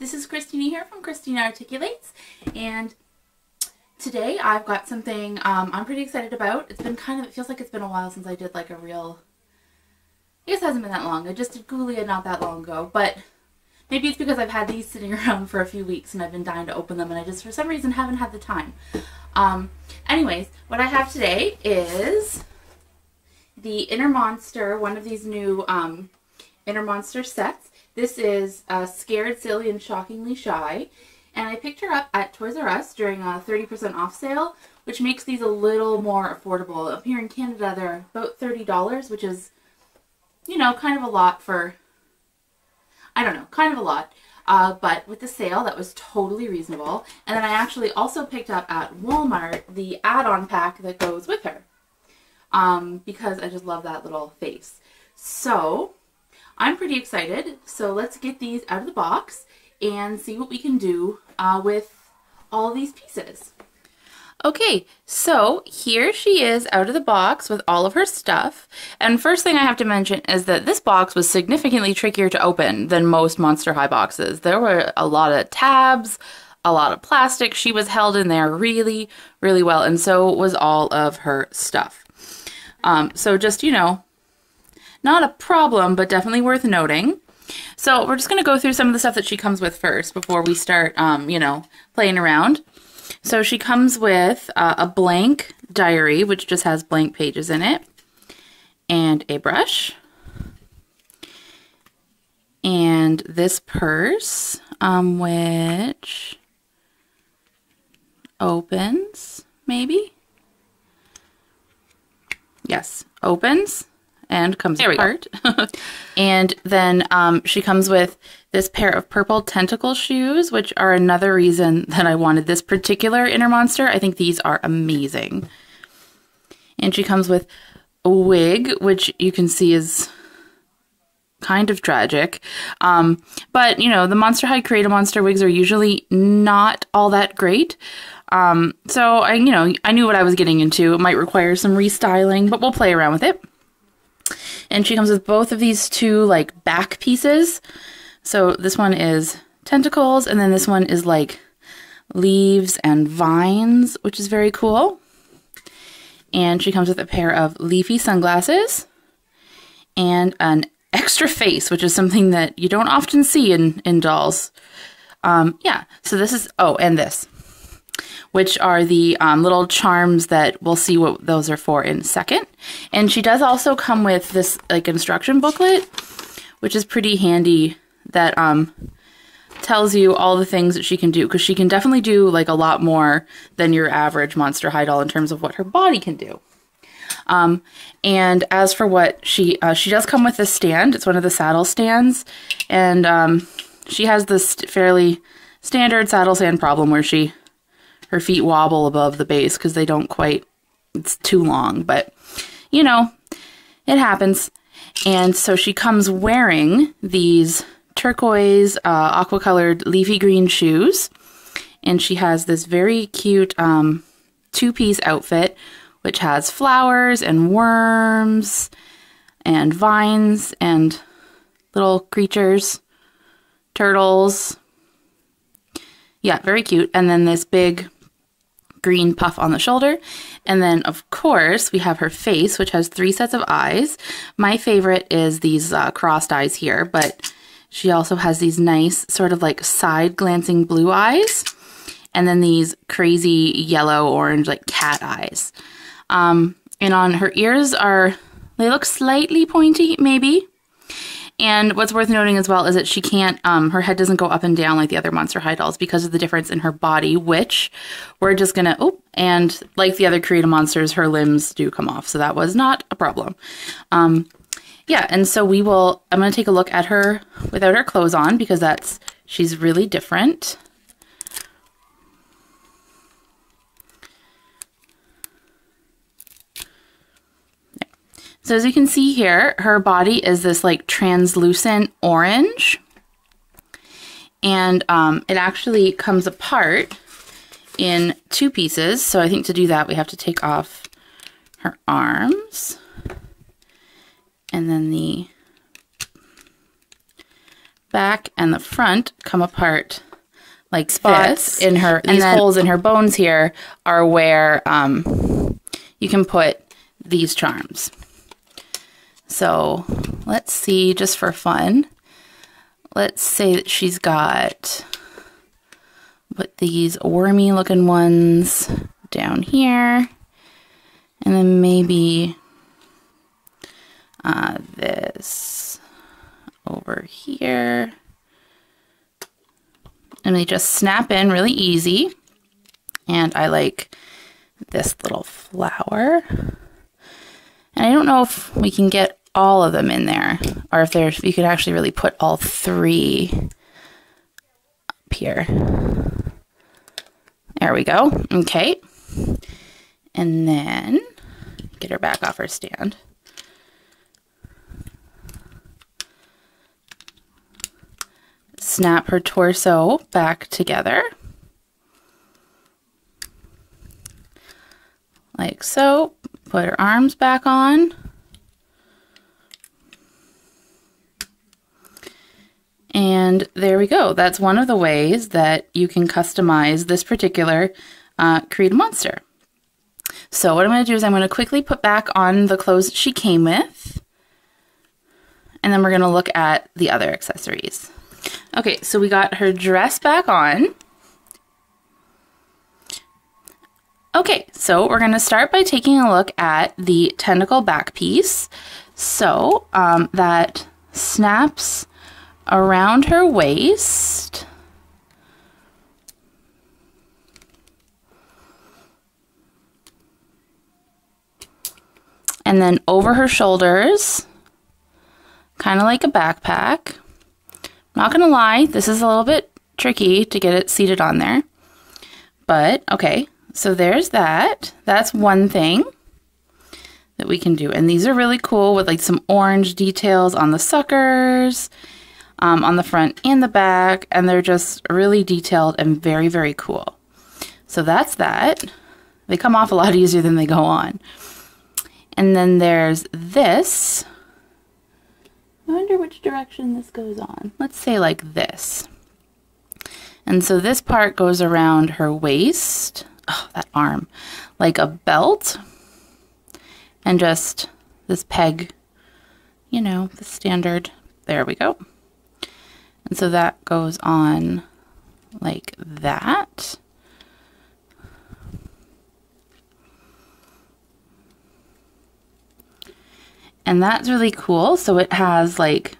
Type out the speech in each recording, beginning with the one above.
This is Christina here from Christina Articulates, and today I've got something I'm pretty excited about. It feels like it's been a while since I did like a real, I guess it hasn't been that long. I just did Ghoulia not that long ago, but maybe it's because I've had these sitting around for a few weeks and I've been dying to open them and I just for some reason haven't had the time. Anyways, what I have today is the Inner Monster, one of these new Inner Monster sets. This is Scared, Silly, and Shockingly Shy. And I picked her up at Toys R Us during a 30% off sale, which makes these a little more affordable. Up here in Canada, they're about $30, which is, you know, kind of a lot for, I don't know, kind of a lot. But with the sale, that was totally reasonable. And then I actually also picked up at Walmart the add-on pack that goes with her. Because I just love that little face. So I'm pretty excited. So let's get these out of the box and see what we can do with all these pieces. Okay, so here she is out of the box with all of her stuff. And first thing I have to mention is that this box was significantly trickier to open than most Monster High boxes. There were a lot of tabs, a lot of plastic. She was held in there really, really well, and so was all of her stuff. So just, you know, not a problem, but definitely worth noting. So we're just going to go through some of the stuff that she comes with first before we start, you know, playing around. So she comes with a blank diary, which just has blank pages in it, and a brush, and this purse, which opens, maybe? Yes, opens. And comes apart. And then she comes with this pair of purple tentacle shoes, which are another reason that I wanted this particular Inner Monster. I think these are amazing. And she comes with a wig, which you can see is kind of tragic. But, you know, the Monster High Create-A-Monster wigs are usually not all that great. So, I knew what I was getting into. It might require some restyling, but we'll play around with it. And she comes with both of these two, like, back pieces. So this one is tentacles, and then this one is, like, leaves and vines, which is very cool. And she comes with a pair of leafy sunglasses and an extra face, which is something that you don't often see in dolls. Yeah, so this is, oh, and this, which are the little charms that we'll see what those are for in a second. And she does also come with this like instruction booklet, which is pretty handy, that tells you all the things that she can do, because she can definitely do like a lot more than your average Monster High doll in terms of what her body can do. And as for what she does come with this stand. It's one of the saddle stands, and she has this fairly standard saddle stand problem where her feet wobble above the base because they don't quite, it's too long, but you know, it happens. And so she comes wearing these turquoise, aqua-colored leafy green shoes, and she has this very cute two-piece outfit, which has flowers and worms and vines and little creatures, turtles. Yeah, very cute. And then this big green puff on the shoulder. And then, of course, we have her face, which has 3 sets of eyes. My favorite is these crossed eyes here, but she also has these nice sort of like side glancing blue eyes. And then these crazy yellow, orange, like cat eyes. And on her ears they look slightly pointy, maybe. And what's worth noting as well is that she can't, her head doesn't go up and down like the other Monster High dolls because of the difference in her body, which we're just gonna, and like the other Create-A-Monsters, her limbs do come off, so that was not a problem. Yeah, and so I'm gonna take a look at her without her clothes on, because she's really different. So as you can see here, her body is this like translucent orange, and it actually comes apart in 2 pieces. So I think to do that, we have to take off her arms, and then the back and the front come apart like spots in her, these holes in her bones here are where you can put these charms. So let's see, just for fun, let's say that she's got, put these wormy looking ones down here, and then maybe this over here, and they just snap in really easy. And I like this little flower, and I don't know if we can get all of them in there, or if you could actually really put all three up here. There we go. Okay, and then get her back off her stand. Snap her torso back together, like so. Put her arms back on. And there we go. That's one of the ways that you can customize this particular Create a Monster. So what I'm going to do is I'm going to quickly put back on the clothes that she came with, and then we're going to look at the other accessories. Okay, so we got her dress back on. Okay, so we're going to start by taking a look at the tentacle back piece. So that snaps around her waist. And then over her shoulders, kind of like a backpack. Not gonna lie, this is a little bit tricky to get it seated on there. But, okay, so there's that. That's one thing that we can do. And these are really cool with like some orange details on the suckers, on the front and the back, and they're just really detailed and very, very cool. So that's that. They come off a lot easier than they go on. And then there's this. I wonder which direction this goes on. Let's say like this. And so this part goes around her waist. Oh, that arm. Like a belt. And just this peg, you know, the standard. There we go. And so that goes on like that. And that's really cool. So it has like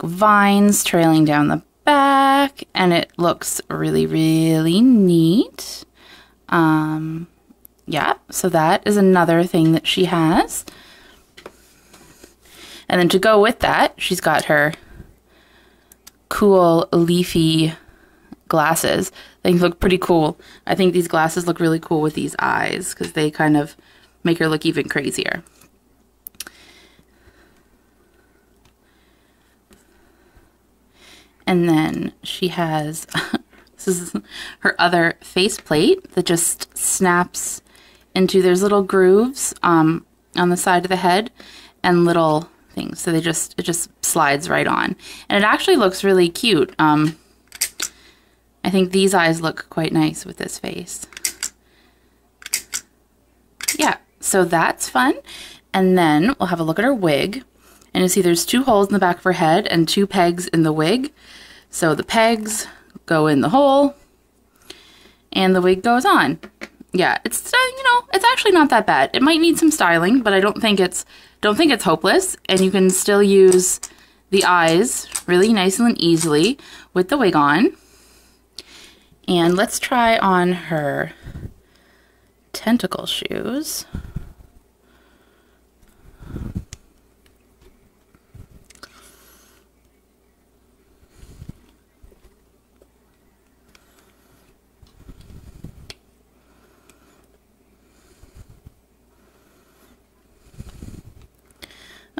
vines trailing down the back, and it looks really, really neat. Yeah, so that is another thing that she has. And then to go with that, she's got her cool leafy glasses. They look pretty cool. I think these glasses look really cool with these eyes because they kind of make her look even crazier. And then she has, this is her other faceplate that just snaps into, there's little grooves on the side of the head and little things. So it just slides right on. And it actually looks really cute. I think these eyes look quite nice with this face. Yeah, so that's fun. And then we'll have a look at her wig. And you see there's 2 holes in the back of her head and 2 pegs in the wig. So the pegs go in the hole and the wig goes on. Yeah, it's you know, it's actually not that bad. It might need some styling, but I don't think it's hopeless, and you can still use the eyes really nicely and easily with the wig on. And let's try on her tentacle shoes.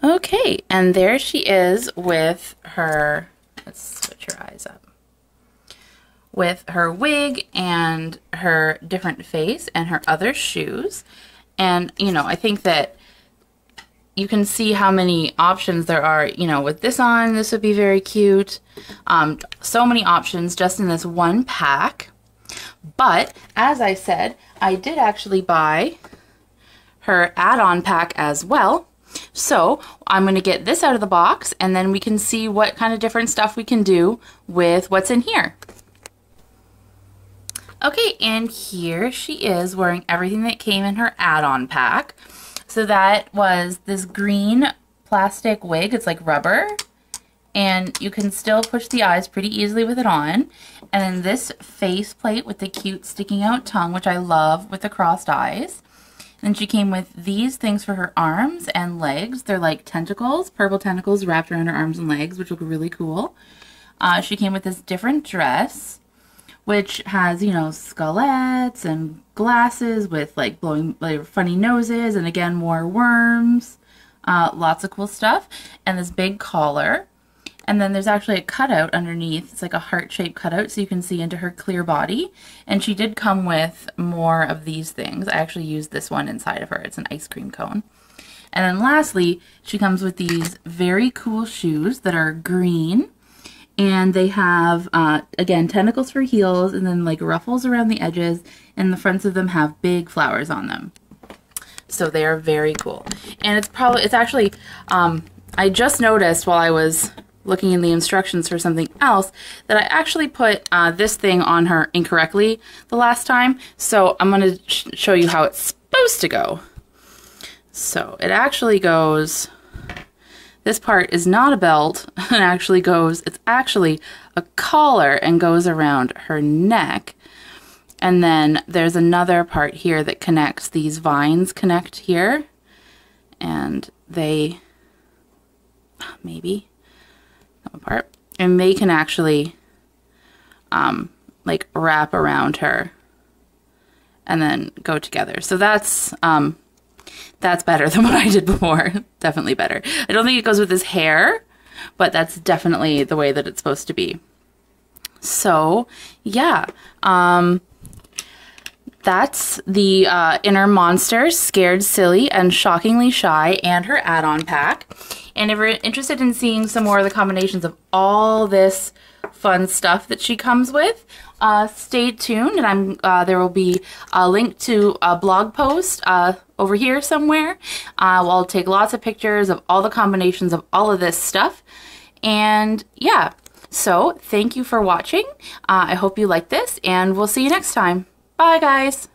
Okay, and there she is with her, let's switch her eyes up, with her wig and her different face and her other shoes. And, you know, I think that, you can see how many options there are. You know, with this on, this would be very cute. So many options just in this one pack. But as I said, I did actually buy her add-on pack as well. So I'm going to get this out of the box, and then we can see what kind of different stuff we can do with what's in here. Okay, and here she is wearing everything that came in her add-on pack. So that was this green plastic wig. It's like rubber, and you can still push the eyes pretty easily with it on. And then this face plate with the cute sticking out tongue, which I love, with the crossed eyes. And then she came with these things for her arms and legs. They're like tentacles, purple tentacles wrapped around her arms and legs, which look really cool. She came with this different dress, which has, you know, skullets and glasses with like blowing, like funny noses, and again, more worms. Lots of cool stuff. And this big collar. And then there's actually a cutout underneath. It's like a heart-shaped cutout so you can see into her clear body. And she did come with more of these things. I actually used this one inside of her. It's an ice cream cone. And then lastly, she comes with these very cool shoes that are green. And they have, again, tentacles for heels, and then like ruffles around the edges, and the fronts of them have big flowers on them. So they are very cool. And it's actually, I just noticed while I was looking in the instructions for something else that I actually put this thing on her incorrectly the last time. So I'm going to show you how it's supposed to go. So it actually goes... This part is not a belt, and actually goes, it's actually a collar and goes around her neck. And then there's another part here that connects, these vines connect here, and they, maybe, come apart, and they can actually, like wrap around her and then go together. So that's better than what I did before. Definitely better. I don't think it goes with his hair, but that's definitely the way that it's supposed to be. So, yeah. That's the Inner Monster, Scared Silly, and Shockingly Shy, and her add-on pack. And if you're interested in seeing some more of the combinations of all this fun stuff that she comes with, stay tuned, and there will be a link to a blog post over here somewhere. I'll take lots of pictures of all the combinations of all of this stuff. And yeah, so thank you for watching. I hope you like this, and we'll see you next time. Bye, guys.